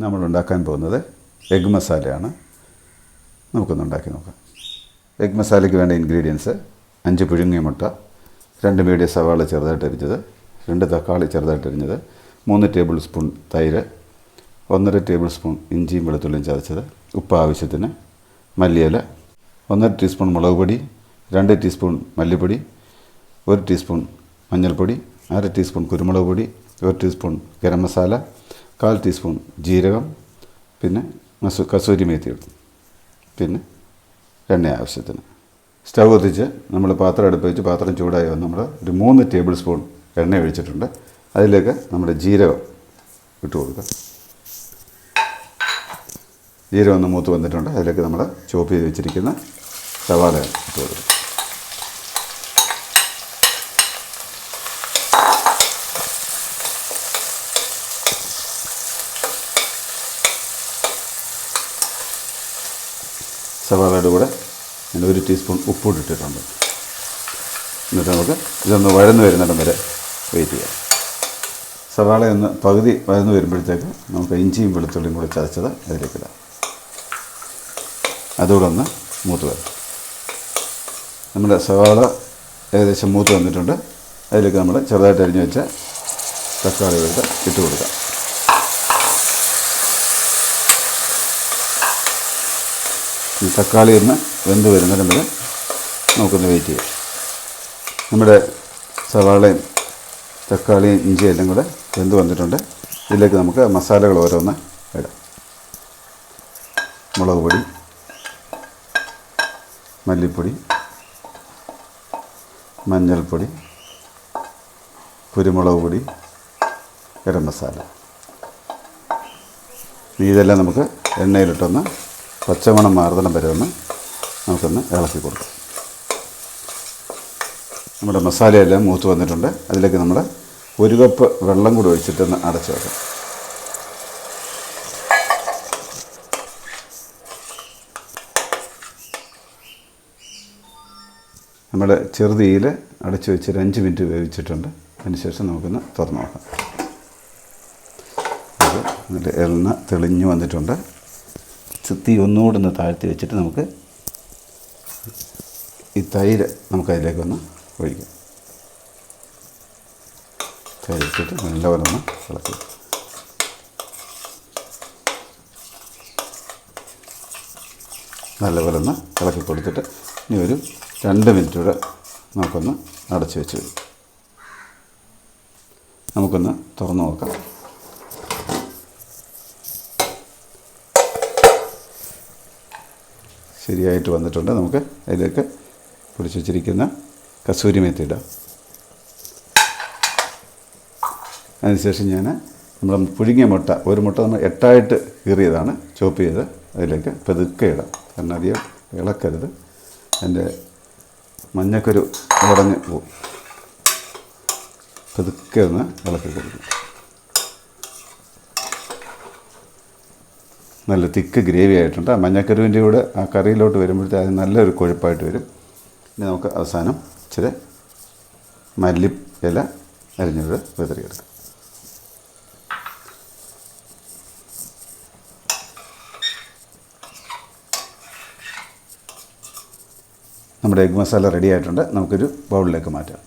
നമ്മൾ ഉണ്ടാക്കാൻ പോകുന്നത് എഗ് മസാലയാണ്. നമുക്കൊന്ന് ഉണ്ടാക്കി നോക്കാം. എഗ് മസാലയ്ക്ക് വേണ്ട ഇൻഗ്രീഡിയൻസ് 5 പുഴുങ്ങിയ മുട്ട, 2 മീഡിയം സവാള ചെറുതായിട്ട് അരിഞ്ഞത്, 2 തക്കാളി ചെറുതായിട്ട് അരിഞ്ഞത്, 3 ടേബിൾ സ്പൂൺ തൈര്, 1.5 ടേബിൾ സ്പൂൺ ഇഞ്ചിയും വെളുത്തുള്ളിയും ചതച്ചത്, ഉപ്പ് ആവശ്യത്തിന്, മല്ലിയില, 1.5 ടീസ്പൂൺ മുളക് പൊടി, 2 ടീസ്പൂൺ മല്ലിപ്പൊടി, 1 ടീസ്പൂൺ മഞ്ഞൾപ്പൊടി, 1/2 ടീസ്പൂൺ കുരുമുളക് പൊടി, 1 ടീസ്പൂൺ ഗരം മസാല, 1/4 ടീസ്പൂൺ ജീരകം, പിന്നെ കസൂരി മേത്തി ഇടും, പിന്നെ എണ്ണ ആവശ്യത്തിന്. സ്റ്റൗ കത്തിച്ച് നമ്മൾ പാത്രം അടുപ്പ് വെച്ച് പാത്രം ചൂടായി വന്ന് നമ്മൾ ഒരു 3 ടേബിൾ സ്പൂൺ എണ്ണ ഒഴിച്ചിട്ടുണ്ട്. അതിലേക്ക് നമ്മുടെ ജീരകം ഇട്ട് കൊടുക്കുക. ജീരകം ഒന്ന് മൂത്ത് വന്നിട്ടുണ്ട്. അതിലേക്ക് നമ്മൾ ചോപ്പ് ചെയ്ത് വെച്ചിരിക്കുന്ന സവാള ഇട്ട് കൊടുക്കുക. സവാളയുടെ കൂടെ ഞാൻ 1 ടീസ്പൂൺ ഉപ്പൂടി ഇട്ടിട്ടുണ്ട്. എന്നിട്ട് നമുക്ക് ഇതൊന്ന് വഴന്ന് വരുന്നിടം വരെ വെയിറ്റ് ചെയ്യാം. സവാള ഒന്ന് പകുതി വഴന്ന് വരുമ്പോഴത്തേക്ക് നമുക്ക് ഇഞ്ചിയും വെളുത്തുള്ളിയും കൂടെ ചതച്ചത് അതിലേക്ക് ഇടാം. അതുകൂടെ ഒന്ന് മൂത്ത് വരും. നമ്മുടെ സവാള ഏകദേശം മൂത്ത് വന്നിട്ടുണ്ട്. അതിലേക്ക് നമ്മൾ ചെറുതായിട്ട് അരിഞ്ഞ് വെച്ച തക്കാളി ഇട്ട് കൊടുക്കാം. ഈ തക്കാളി ഒന്ന് വെന്ത് വരുന്നതിന് വരെ നമുക്കൊന്ന് വെയിറ്റ് ചെയ്യാം. നമ്മുടെ സവാളയും തക്കാളിയും ഇഞ്ചിയും എല്ലാം കൂടെ വെന്ത് വന്നിട്ടുണ്ട്. ഇതിലേക്ക് നമുക്ക് മസാലകൾ ഓരോന്ന് ഇടാം. മുളക് പൊടി, മല്ലിപ്പൊടി, മഞ്ഞൾപ്പൊടി, കുരുമുളക് പൊടി, ഗരം മസാല. ഇതെല്ലാം നമുക്ക് എണ്ണയിലിട്ടൊന്ന് പച്ചമണം മാറുതണം വരെ ഒന്ന് നമുക്കൊന്ന് ഇളക്കി കൊടുക്കാം. നമ്മുടെ മസാലയെല്ലാം മൂത്ത് വന്നിട്ടുണ്ട്. അതിലേക്ക് നമ്മൾ 1 കപ്പ് വെള്ളം കൂടി ഒഴിച്ചിട്ടൊന്ന് അടച്ചു വെക്കാം. നമ്മൾ ചെറുതീയിൽ അടച്ചു വെച്ച് 5 മിനിറ്റ് വേവിച്ചിട്ടുണ്ട്. അതിനുശേഷം നമുക്കൊന്ന് തുറന്നു നോക്കാം. എന്നിട്ട് എണ്ണ തെളിഞ്ഞു വന്നിട്ടുണ്ട്. തീ ഒന്നുകൂടെ ഒന്ന് താഴ്ത്തി വെച്ചിട്ട് നമുക്ക് ഈ തൈര് നമുക്കതിലേക്കൊന്ന് ഒഴിക്കാം. തൈര് ഇട്ടിട്ട് നല്ലപോലെ ഒന്ന് ഇളക്കി. നല്ലപോലെ ഒന്ന് ഇളക്കി കൊടുത്തിട്ട് ഇനി ഒരു 2 മിനിറ്റ് കൂടെ നമുക്കൊന്ന് അടച്ചു വെച്ച് നമുക്കൊന്ന് തുറന്ന് നോക്കാം. ശരിയായിട്ട് വന്നിട്ടുണ്ട്. നമുക്ക് അതിലേക്ക് പൊടിച്ച് വെച്ചിരിക്കുന്ന കസൂരി മേത്തി ഇടാം. അതിനുശേഷം നമ്മൾ പുഴുങ്ങിയ മുട്ട, ഒരു മുട്ട നമ്മൾ 8ആയിട്ട് കീറിയതാണ്, ചോപ്പ് ചെയ്ത് അതിലേക്ക് പതുക്കെ ഇടാം. കാരണം അധികം ഇളക്കരുത്, അതിൻ്റെ മഞ്ഞക്കൊരു ഉടഞ്ഞ് പോകും. പതുക്കെ ഒന്ന് ഇളക്കി കൊടുക്കും. നല്ല തിക്ക് ഗ്രേവി ആയിട്ടുണ്ട്. ആ മഞ്ഞക്കരുവിൻ്റെ കൂടെ ആ കറിയിലോട്ട് വരുമ്പോഴത്തേ അത് നല്ലൊരു കൊഴുപ്പായിട്ട് വരും. ഇനി നമുക്ക് അവസാനം ഇച്ചിരി മല്ലി ഇല അരിഞ്ഞത് വിതറിയെടുക്കാം. നമ്മുടെ എഗ് മസാല റെഡി ആയിട്ടുണ്ട്. നമുക്കൊരു ബൗളിലേക്ക് മാറ്റാം.